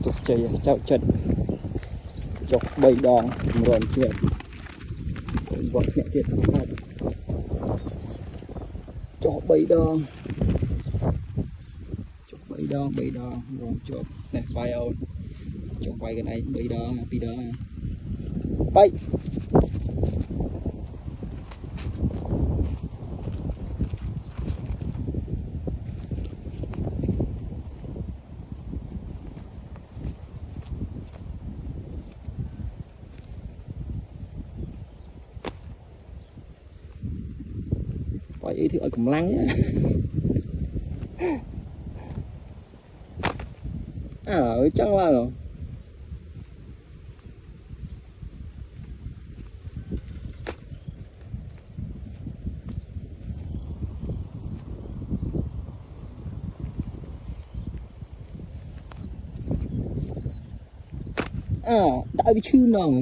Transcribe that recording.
chục chạy chào chật chục bay đòn rồi chuyện vật nhẹ thiệt chục bay đòn rồi chục này bay ôn chục bay cái này bay đòn pi đó bay quay ý thì ở cùng lăng á ở chẳng là rồi đã bị chư nào